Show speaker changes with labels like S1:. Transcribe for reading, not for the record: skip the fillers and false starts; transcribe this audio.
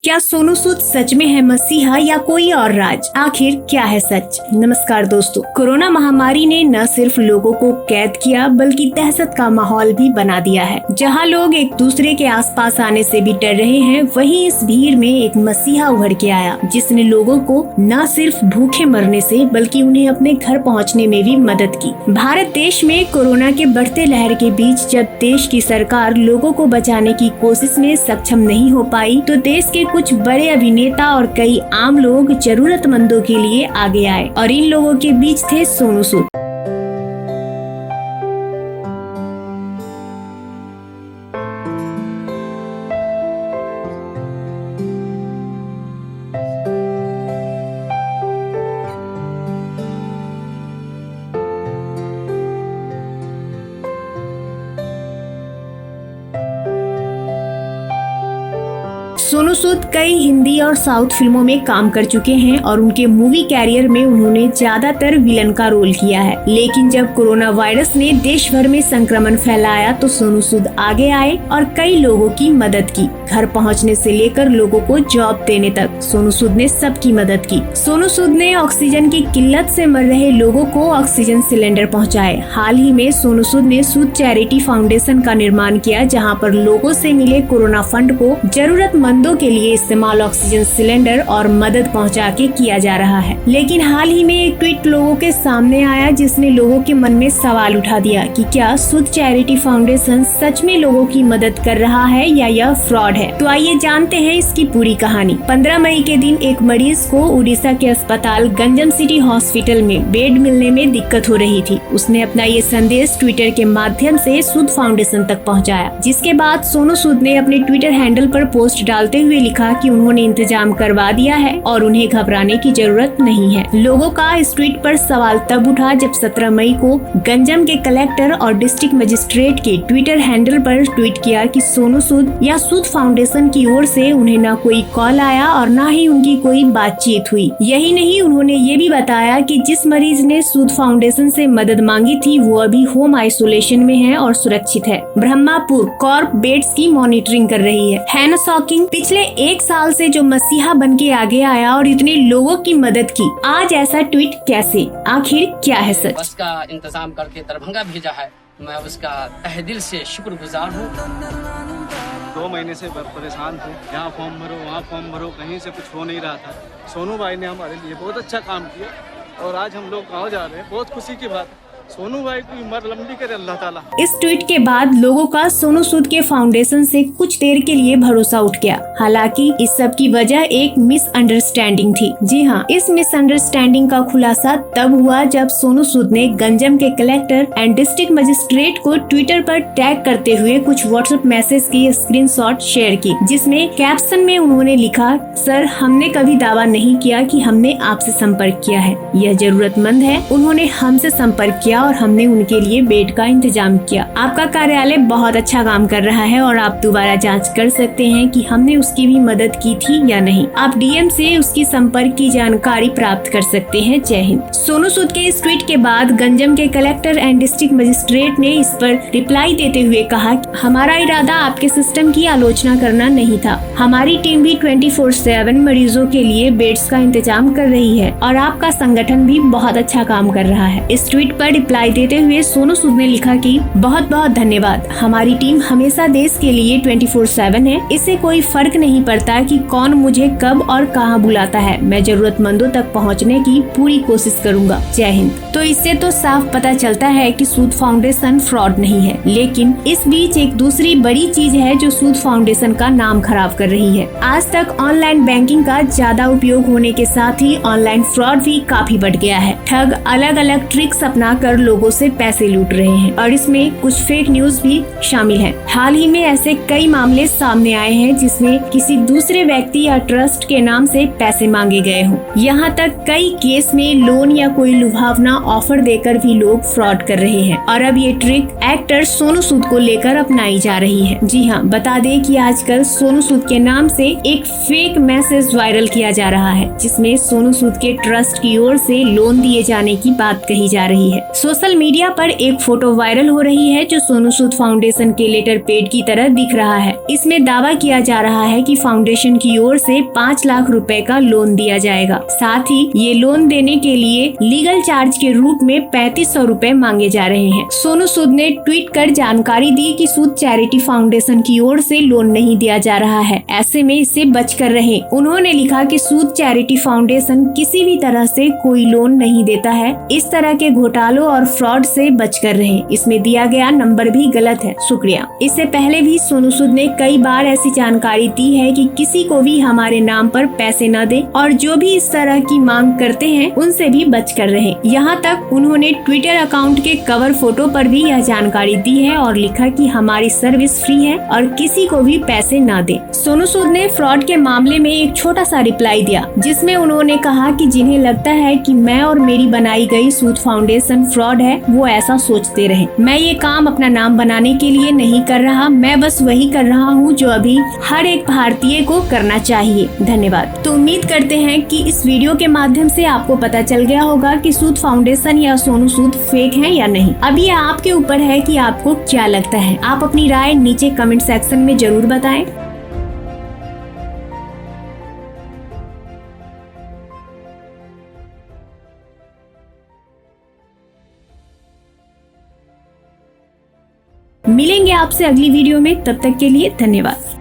S1: क्या सोनू सूद सच में है मसीहा या कोई और राज? आखिर क्या है सच? नमस्कार दोस्तों, कोरोना महामारी ने न सिर्फ लोगों को कैद किया बल्कि दहशत का माहौल भी बना दिया है। जहां लोग एक दूसरे के आसपास आने से भी डर रहे हैं, वहीं इस भीड़ में एक मसीहा उभर के आया जिसने लोगों को न सिर्फ भूखे मरने से बल्कि उन्हें अपने घर पहुँचने में भी मदद की। भारत देश में कोरोना के बढ़ते लहर के बीच जब देश की सरकार लोगों को बचाने की कोशिश में सक्षम नहीं हो पाई, तो देश के कुछ बड़े अभिनेता और कई आम लोग जरूरतमंदों के लिए आगे आए और इन लोगों के बीच थे सोनू सूद। सोनू सूद कई हिंदी और साउथ फिल्मों में काम कर चुके हैं और उनके मूवी कैरियर में उन्होंने ज्यादातर विलन का रोल किया है। लेकिन जब कोरोना वायरस ने देश भर में संक्रमण फैलाया तो सोनू सूद आगे आए और कई लोगों की मदद की। घर पहुंचने से लेकर लोगों को जॉब देने तक सोनू सूद ने सबकी मदद की। सोनू सूद ने ऑक्सीजन की किल्लत से मर रहे लोगों को ऑक्सीजन सिलेंडर पहुँचाए। हाल ही में सोनू सूद ने सूद चैरिटी फाउंडेशन का निर्माण किया, जहाँ पर लोगों से मिले कोरोना फंड को जरूरतमंदों के लिए इस्तेमाल ऑक्सीजन सिलेंडर और मदद पहुंचा के किया जा रहा है। लेकिन हाल ही में एक ट्वीट लोगों के सामने आया जिसने लोगों के मन में सवाल उठा दिया कि क्या सूद चैरिटी फाउंडेशन सच में लोगों की मदद कर रहा है या यह फ्रॉड है। तो आइए जानते हैं इसकी पूरी कहानी। 15 मई के दिन एक मरीज को उड़ीसा के अस्पताल गंजम सिटी हॉस्पिटल में बेड मिलने में दिक्कत हो रही थी। उसने अपना ये संदेश ट्विटर के माध्यम से सूद फाउंडेशन तक पहुँचाया, जिसके बाद सोनू सूद ने अपने ट्विटर हैंडल पर पोस्ट डालते हुए लिखा कि उन्होंने इंतजाम करवा दिया है और उन्हें घबराने की जरूरत नहीं है। लोगों का इस ट्वीट पर सवाल तब उठा जब 17 मई को गंजम के कलेक्टर और डिस्ट्रिक्ट मजिस्ट्रेट के ट्विटर हैंडल पर ट्वीट किया कि सोनू सूद या सूद फाउंडेशन की ओर से उन्हें न कोई कॉल आया और न ही उनकी कोई बातचीत हुई। यही नहीं, उन्होंने ये भी बताया कि जिस मरीज ने सूद फाउंडेशन से मदद मांगी थी वो अभी होम आइसोलेशन में है और सुरक्षित है। ब्रह्मापुर कॉर्प बेड्स की मॉनिटरिंग कर रही है ना शॉकिंग? पिछले एक साल से जो मसीहा बन के आगे आया और इतने लोगों की मदद की, आज ऐसा ट्वीट कैसे? आखिर क्या है सच?
S2: बस का इंतजाम करके दरभंगा भेजा है, मैं उसका तहे दिल से शुक्रगुजार हूँ।
S3: 2 महीने से परेशान थे, यहाँ फॉर्म भरो वहाँ फॉर्म भरो, कहीं से कुछ हो नहीं रहा था। सोनू भाई ने हमारे लिए बहुत अच्छा काम किया और आज हम लोग गाँव जा रहे हैं, बहुत खुशी की बात है। सोनू भाई की उम्र लंबी करे अल्लाह ताला।
S1: इस ट्वीट के बाद लोगों का सोनू सूद के फाउंडेशन से कुछ देर के लिए भरोसा उठ गया। हालांकि इस सब की वजह एक मिसअंडरस्टैंडिंग थी। जी हाँ, इस मिसअंडरस्टैंडिंग का खुलासा तब हुआ जब सोनू सूद ने गंजम के कलेक्टर एंड डिस्ट्रिक्ट मजिस्ट्रेट को ट्विटर पर टैग करते हुए कुछ व्हाट्सएप मैसेज की स्क्रीनशॉट शेयर की, जिसमें कैप्शन में उन्होंने लिखा, सर हमने कभी दावा नहीं किया कि हमने आपसे संपर्क किया है। यह जरूरतमंद है, उन्होंने हमसे संपर्क किया और हमने उनके लिए बेड का इंतजाम किया। आपका कार्यालय बहुत अच्छा काम कर रहा है और आप दोबारा जांच कर सकते हैं कि हमने उसकी भी मदद की थी या नहीं। आप डीएम से उसकी संपर्क की जानकारी प्राप्त कर सकते हैं। जय हिंद। सोनू सूद के इस ट्वीट के बाद गंजम के कलेक्टर एंड डिस्ट्रिक्ट मजिस्ट्रेट ने इस पर रिप्लाई देते हुए कहा, हमारा इरादा आपके सिस्टम की आलोचना करना नहीं था। हमारी टीम भी 24/7 मरीजों के लिए बेड्स का इंतजाम कर रही है और आपका संगठन भी बहुत अच्छा काम कर रहा है। इस ट्वीट पर रिप्लाई देते हुए सोनू सूद ने लिखा कि बहुत बहुत धन्यवाद, हमारी टीम हमेशा देश के लिए 24/7 है। इससे कोई फर्क नहीं पड़ता कि कौन मुझे कब और कहां बुलाता है, मैं जरूरतमंदों तक पहुंचने की पूरी कोशिश करूंगा। जय हिंद। तो इससे तो साफ पता चलता है कि सूद फाउंडेशन फ्रॉड नहीं है, लेकिन इस बीच एक दूसरी बड़ी चीज है जो सूद फाउंडेशन का नाम खराब कर रही है। आज तक ऑनलाइन बैंकिंग का ज्यादा उपयोग होने के साथ ही ऑनलाइन फ्रॉड भी काफी बढ़ गया है। ठग अलग अलग ट्रिक्स अपना कर लोगों से पैसे लूट रहे हैं और इसमें कुछ फेक न्यूज भी शामिल है। हाल ही में ऐसे कई मामले सामने आए हैं जिसमें किसी दूसरे व्यक्ति या ट्रस्ट के नाम से पैसे मांगे गए हों। यहाँ तक कई केस में लोन या कोई लुभावना ऑफर देकर भी लोग फ्रॉड कर रहे हैं और अब ये ट्रिक एक्टर सोनू सूद को लेकर अपनाई जा रही है। जी हाँ, बता दें कि आजकल सोनू सूद के नाम से एक फेक मैसेज वायरल किया जा रहा है जिसमें सोनू सूद के ट्रस्ट की ओर से लोन दिए जाने की बात कही जा रही है। सोशल मीडिया पर एक फोटो वायरल हो रही है जो सोनू सूद फाउंडेशन के लेटर पेड की तरह दिख रहा है। इसमें दावा किया जा रहा है कि फाउंडेशन की ओर से 5 लाख रुपए का लोन दिया जाएगा। साथ ही ये लोन देने के लिए लीगल चार्ज के रूप में 3500 रुपए मांगे जा रहे हैं। सोनू सूद ने ट्वीट कर जानकारी दी कि सूद चैरिटी फाउंडेशन की ओर से लोन नहीं दिया जा रहा है, ऐसे में इससे बचकर रहें। उन्होंने लिखा कि सूद चैरिटी फाउंडेशन किसी भी तरह से कोई लोन नहीं देता है। इस तरह के घोटालों और फ्रॉड से बचकर रहें। इसमें दिया गया नंबर भी गलत है। शुक्रिया। इससे पहले भी सोनू सूद ने कई बार ऐसी जानकारी दी है कि किसी को भी हमारे नाम पर पैसे न दे और जो भी इस तरह की मांग करते हैं उनसे भी बचकर रहें। यहाँ तक उन्होंने ट्विटर अकाउंट के कवर फोटो पर भी यह जानकारी दी है और लिखा कि हमारी सर्विस फ्री है और किसी को भी पैसे न दे। सोनू सूद ने फ्रॉड के मामले में एक छोटा सा रिप्लाई दिया जिसमें उन्होंने कहा कि जिन्हें लगता है कि मैं और मेरी बनाई गई सूद फाउंडेशन फ्रॉड है वो ऐसा सोचते रहे। मैं ये काम अपना नाम बनाने के लिए नहीं कर रहा, मैं बस वही कर रहा हूँ जो अभी हर एक भारतीय को करना चाहिए। धन्यवाद। तो उम्मीद करते हैं कि इस वीडियो के माध्यम से आपको पता चल गया होगा कि सूद फाउंडेशन या सोनू सूद फेक है या नहीं। अब ये आपके ऊपर है कि आपको क्या लगता है। आप अपनी राय नीचे कमेंट सेक्शन में जरूर बताएं। मिलेंगे आपसे अगली वीडियो में, तब तक के लिए धन्यवाद।